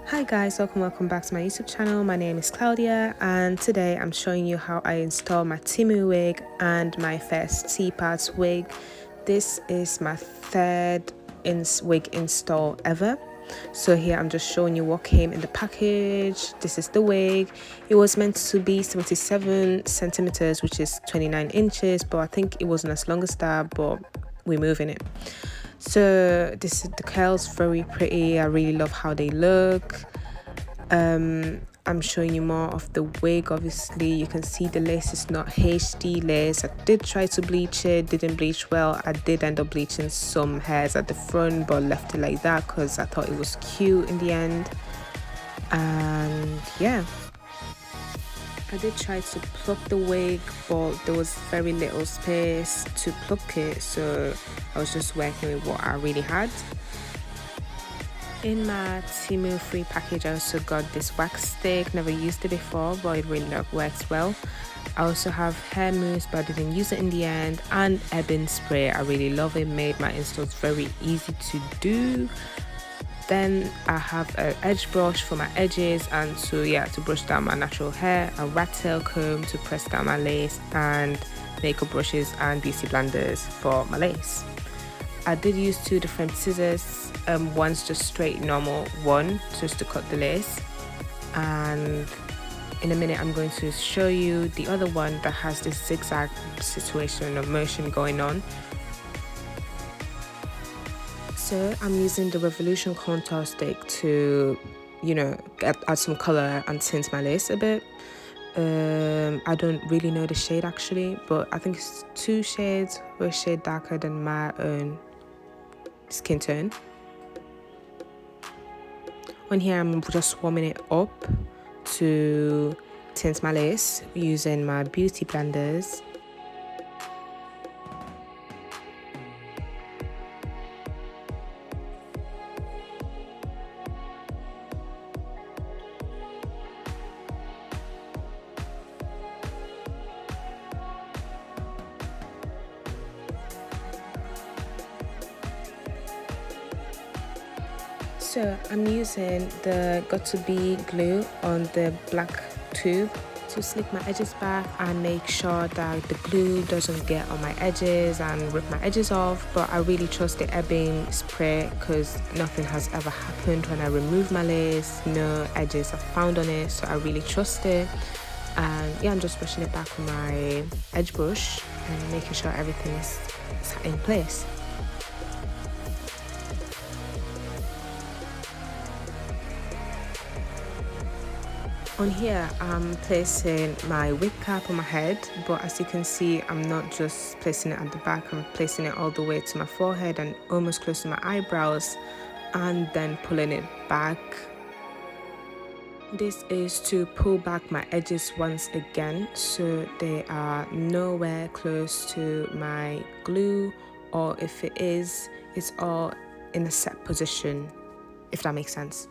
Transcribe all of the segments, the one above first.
Hi guys, welcome back to my YouTube channel. My name is Claudia and today I'm showing you how I install my Temu wig and my first T-parts wig. This is my third wig install ever. So here I'm just showing you what came in the package. This is the wig. It was meant to be 77 centimeters, which is 29 inches, but I think it wasn't as long as that, but we're moving it. So the curls very pretty. I really love how they look. I'm showing you more of the wig. Obviously you can see the lace is not HD lace. I did try to bleach it, didn't bleach well. I did end up bleaching some hairs at the front but left it like that because I thought it was cute in the end. And yeah, I did try to pluck the wig, but there was very little space to pluck it, so I was just working with what I really had. In my Temu free package, I also got this wax stick. Never used it before, but it really works well. I also have hair mousse, but I didn't use it in the end, and ebony spray. I really love it. Made my installs very easy to do. Then I have an edge brush for my edges and to brush down my natural hair, a rat tail comb to press down my lace, and makeup brushes and beauty blenders for my lace. I did use two different scissors. One's just straight normal one just to cut the lace, and in a minute I'm going to show you the other one that has this zigzag situation of motion going on. So I'm using the Revolution contour stick to, add some color and tint my lace a bit. I don't really know the shade actually, but I think it's 2 shades or a shade darker than my own skin tone. On here I'm just warming it up to tint my lace using my beauty blenders. So I'm using the Got2b glue on the black tube to slick my edges back and make sure that the glue doesn't get on my edges and rip my edges off. But I really trust the ebony spray because nothing has ever happened when I remove my lace. No edges are found on it, so I really trust it. And yeah, I'm just brushing it back with my edge brush and making sure everything is in place. On here I'm placing my wig cap on my head, but as you can see I'm not just placing it at the back, I'm placing it all the way to my forehead and almost close to my eyebrows, and then pulling it back. This is to pull back my edges once again so they are nowhere close to my glue, or if it is, it's all in a set position, if that makes sense.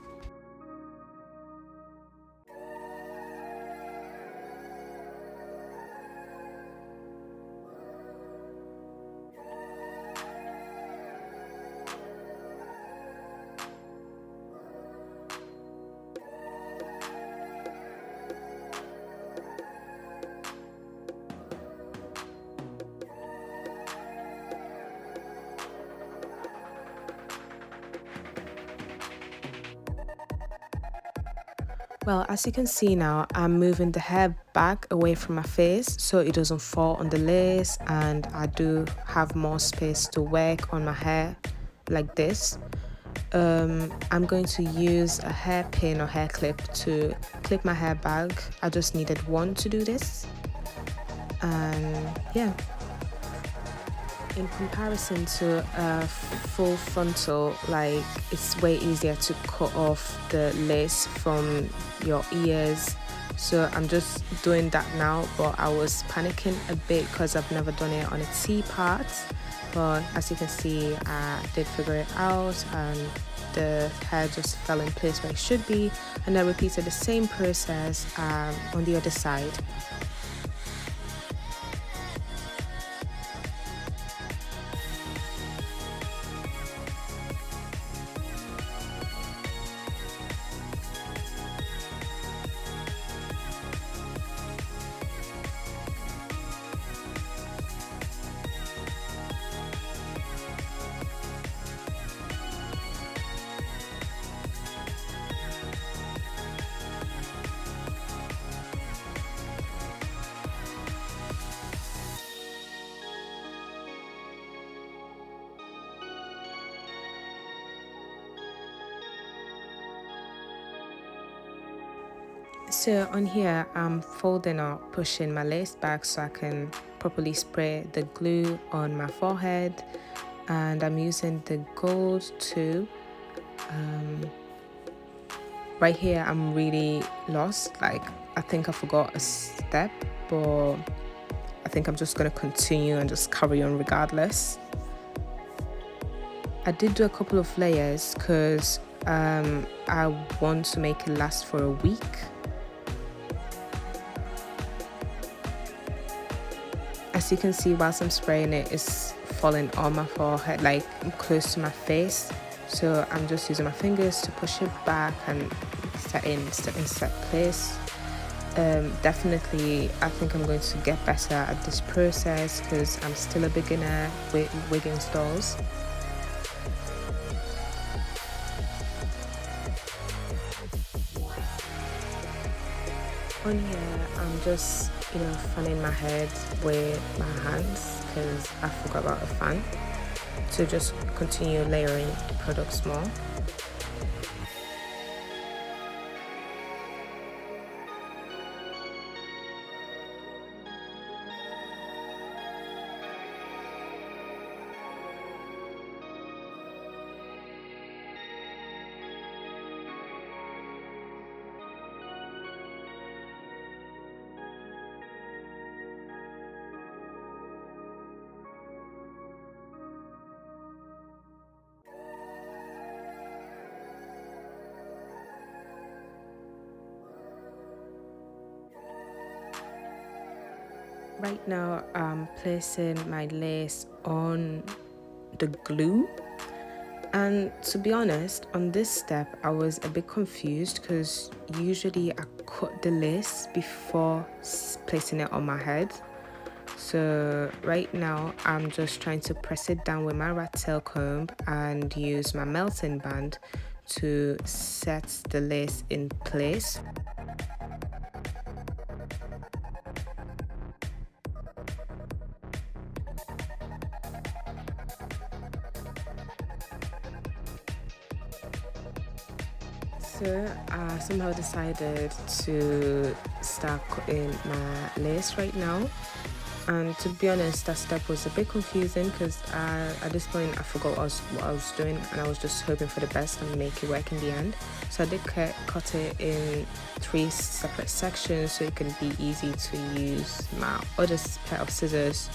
Well, as you can see now, I'm moving the hair back away from my face so it doesn't fall on the lace, and I do have more space to work on my hair like this. I'm going to use a hairpin or hair clip to clip my hair back. I just needed one to do this, and yeah. In comparison to a full frontal, like, it's way easier to cut off the lace from your ears. So I'm just doing that now, but I was panicking a bit because I've never done it on a T-part. But as you can see, I did figure it out and the hair just fell in place where it should be. And I repeated the same process on the other side. So on here, I'm folding or pushing my lace back so I can properly spray the glue on my forehead, and I'm using the gold too. Right here, I'm really lost. Like, I think I forgot a step, but I think I'm just gonna continue and just carry on regardless. I did do a couple of layers because I want to make it last for a week. As you can see, whilst I'm spraying it, it's falling on my forehead, like close to my face. So I'm just using my fingers to push it back and set place. Definitely, I think I'm going to get better at this process because I'm still a beginner with wig installs. On here, I'm just, fanning my head with my hands because I forgot about a fan. To just continue layering the products more. Right now, I'm placing my lace on the glue. And to be honest, on this step, I was a bit confused because usually I cut the lace before placing it on my head. So right now, I'm just trying to press it down with my rat tail comb and use my melting band to set the lace in place. So I somehow decided to start cutting my lace right now, and to be honest, that step was a bit confusing because at this point I forgot what I was doing, and I was just hoping for the best and make it work in the end. So I did cut it in 3 separate sections so it can be easy to use my other pair of scissors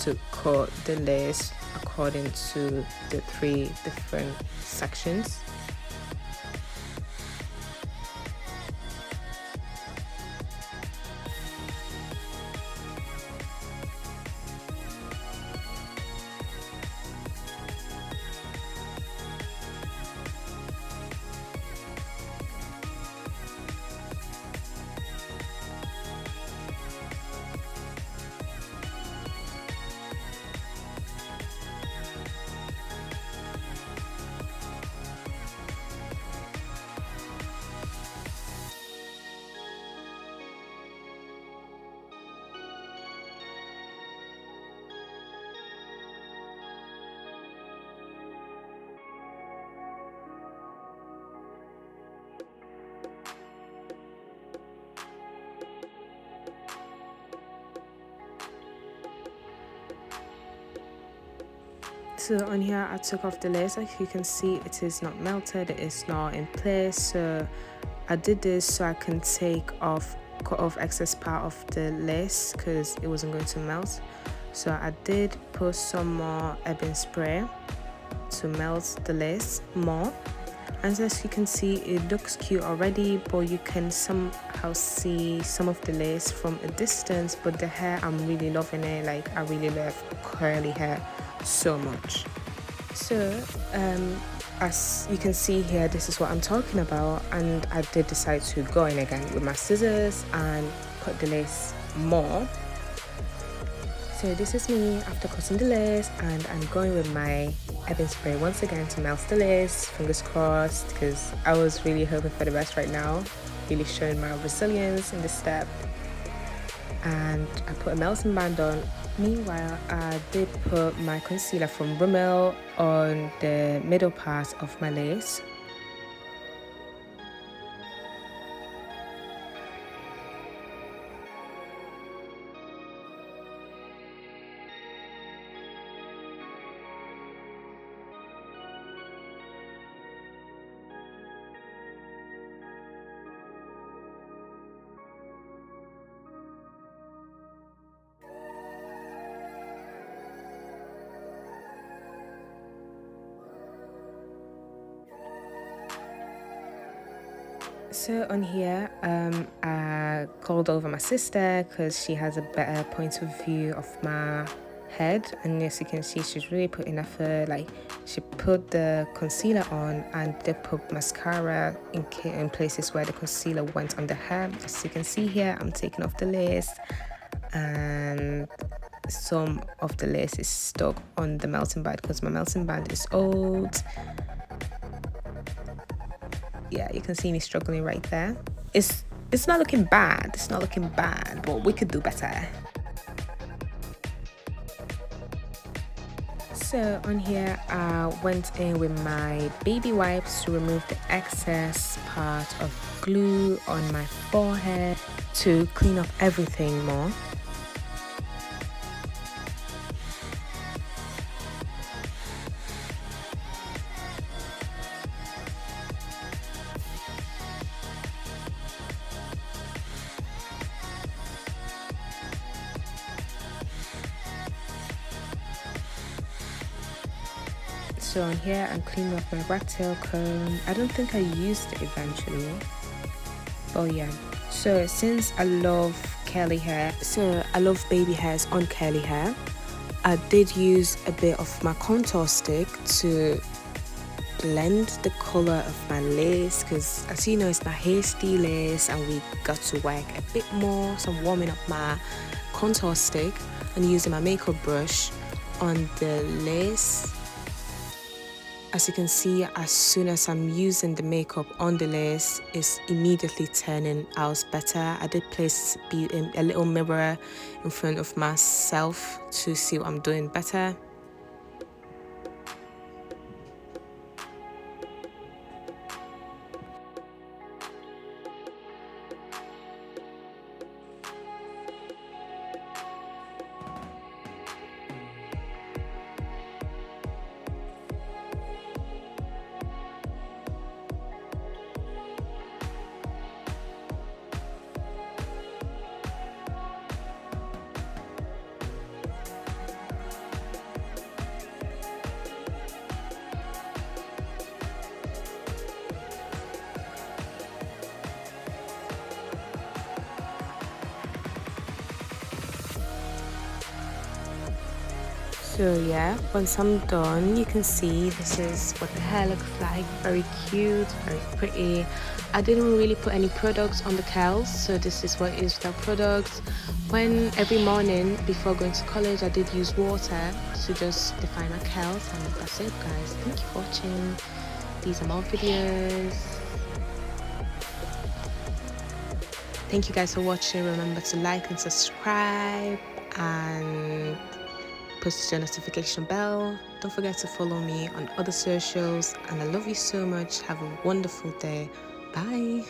to cut the lace according to the 3 different sections. So on here I took off the lace. Like you can see, it is not melted, it is not in place. So I did this so I can cut off excess part of the lace because it wasn't going to melt. So I did put some more ebony spray to melt the lace more. And as you can see, it looks cute already, but you can somehow see some of the lace from a distance. But the hair, I'm really loving it. Like, I really love curly hair so much. So as you can see here, this is what I'm talking about, and I did decide to go in again with my scissors and cut the lace more. So this is me after cutting the lace, and I'm going with my ebony spray once again to melt the lace. Fingers crossed, because I was really hoping for the best right now, really showing my resilience in this step. And I put a melting band on. Meanwhile, I did put my concealer from Rimmel on the middle part of my lace. So on here, I called over my sister because she has a better point of view of my head, and as you can see, she's really putting effort. Like, she put the concealer on and they put mascara in places where the concealer went on the hair. As you can see here, I'm taking off the lace, and some of the lace is stuck on the melting band because my melting band is old. Yeah, you can see me struggling right there. It's not looking bad. It's not looking bad, but we could do better. So on here, I went in with my baby wipes to remove the excess part of glue on my forehead to clean up everything more. So on here, I'm cleaning up my rat tail comb. I don't think I used it eventually. Oh yeah. So since I love curly hair, so I love baby hairs on curly hair, I did use a bit of my contour stick to blend the color of my lace, because as you know, it's my hasty lace and we got to work a bit more. So I'm warming up my contour stick and using my makeup brush on the lace. As you can see, as soon as I'm using the makeup on the lace, it's immediately turning out better. I did place a little mirror in front of myself to see what I'm doing better. So yeah, once I'm done, you can see this is what the hair looks like. Very cute, very pretty. I didn't really put any products on the curls, so this is what is the product. When every morning before going to college, I did use water to just define my curls, and that's it, guys. Thank you for watching. These are more videos. Thank you guys for watching. Remember to like and subscribe and push the notification bell. Don't forget to follow me on other socials, and I love you so much. Have a wonderful day. Bye.